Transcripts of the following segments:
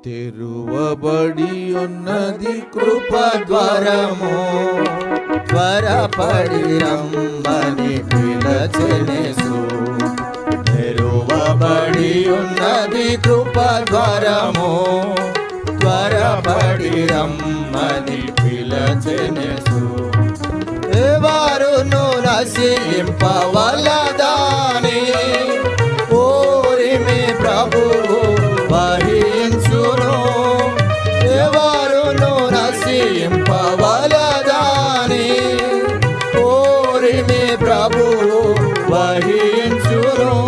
తెరువబడి ఉన్నది కృపద్వారము, త్వరపడి రమ్మని పిలచెనేసు. తెరువబడి ఉన్నది కృపద్వారము, త్వరపడి రమ్మని పిలచెనేసు. ఎవరును నశింపవలదాని ఓరిమి ప్రభువు వహించును. ఎవరును నశింపవలదాని ఓరిమి ప్రభువు వహించును.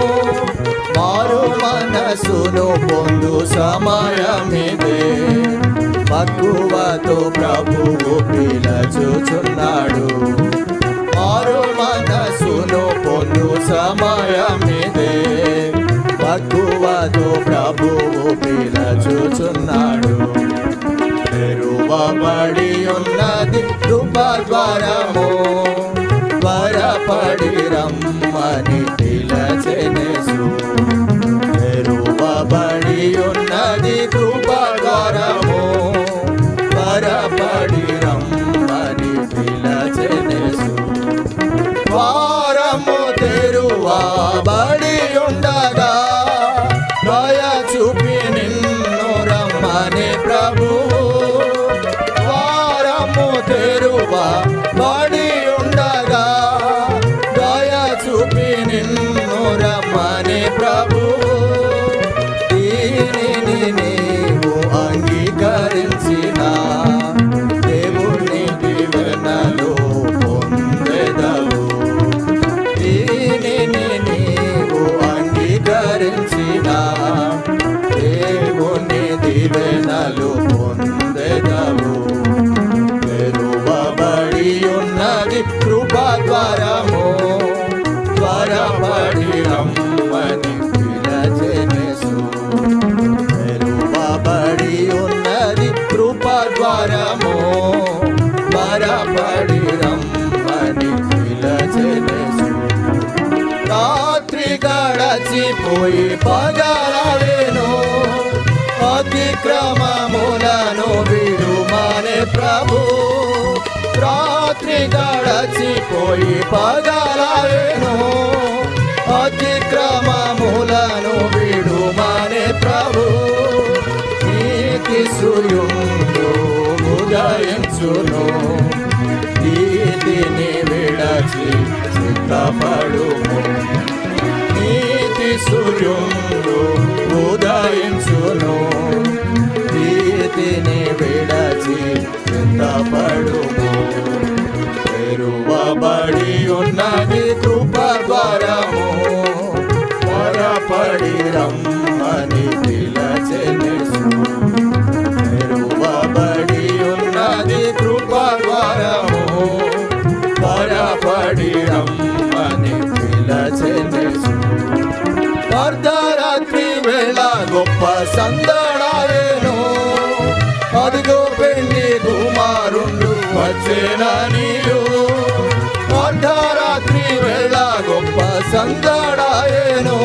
మారు మనసును పొందు సమయమిదే, మక్కువతో ప్రభువు పిలచుచున్నాడు. మారు మనసును పొందు సమయమిదే, మక్కువతో ప్రభువు పిలచుచున్నాడు. తెరువబడి ఉన్నది కృపద్వారము, త్వరపడి రమ్మని పిలచెనేసు. తెరువబడి ఉన్నది కృపద్వారము, త్వరపడి రమ్మని పిలచెనేసు. ద్వారము తెరువబడి ఉండగా దయ చూపి నిన్ను రమ్మని ప్రభువు. ద్వారము తెరువబడి ఉండగా దయ చూపి నిన్ను రమ్మని ప్రభువు. దీనిని నీవు అంగీకరించిన దేవుని దీవెనలు పొందెదవు. దీనిని నీవు అంగీకరించిన దేవుని దీవెనలు పొందెదవు. తెరువబడి ఉన్నది కృపద్వారము, త్వరపడి రమ్మని పిలచెనేసు. తెరువబడి ఉన్నది కృపద్వారము, త్వరపడి రమ్మని పిలచెనేసు. రాత్రి గడచిపోయి పగలవేను, అతిక్రమములను విడుమనే ప్రభు. రాత్రి గడచిపోయి పగలవేను, అతిక్రమములను విడుమనే ప్రభు. నీతి సూర్యుడు ఉదయించును, నీతిని విడచి సిద్ధపడుము. నీతి సూర్యుడు ఉదయించును, నీతిని విడచి సిద్ధపడుము. తెరువబడి ఉన్నది కృపద్వారము, త్వరపడి రమ్మని పిలచెనేసు. తెరువబడి ఉన్నది కృపద్వారము, త్వరపడి రమ్మని పిలచెనేసు. అర్ధరాత్రి వేళ గొప్ప సందడాయేను, అదిగో పెళ్లి కుమారుండు వచ్చేననియు. అర్ధరాత్రి వేళ గొప్ప సందడాయేను,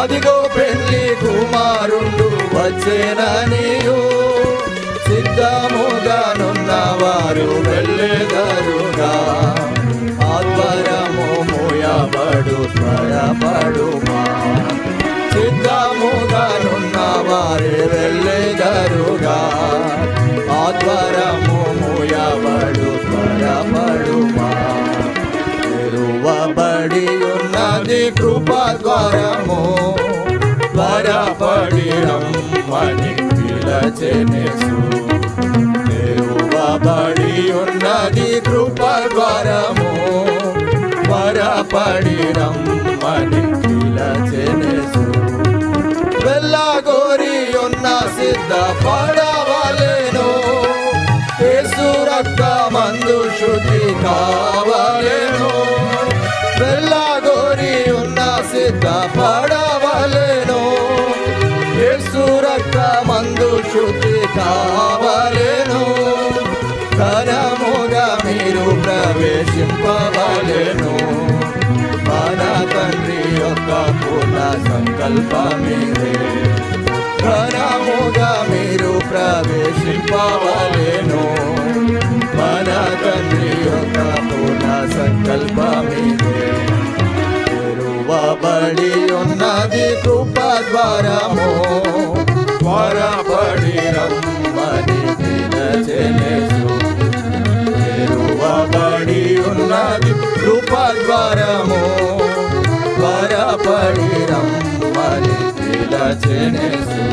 అదిగో పెళ్లి కుమారుండు వచ్చేననియు. సిద్ధముగానున్నవారు వెళ్ళెదరుగా, ఆధ్వర్యము మోయబడు త్వరపడుమా. సిద్ధముగానున్నవారు వెళ్ళెదరుగా, ఆధ్వర్యము మోయబడు త్వరపడుమా. తెరువబడి ఉన్నది కృపద్వారము, త్వరపడి రమ్మని పిలచెనేసు. తెరువబడి ఉన్నది కృపద్వారము, త్వరపడి రమ్మని పిలచెనేసు. వెళ్ళగోరి ఉన్న సిద్ధపడవలెను, యేసు రక్తమందు శుద్ధి కావలెను. వెళ్ళగోరి ఉన్న సిద్ధపడవలెను, యేసు రక్తమందు శుద్ధి కావలెను. ఘనముగా మీరు ప్రవేశింపవలెను, మన తండ్రి యొక్క పూర్ణ సంకల్పమిదే. ఘనముగా కావలేను మన తండ్రి యొక్క పూర్ణ సంకల్పమిదే తెరువబడి ఉన్నది కృపద్వారము త్వరపడి రమ్మని పిలచెనేసు తెరువబడి ఉన్నది కృపద్వారము త్వరపడి రమ్మని పిలచెనేసు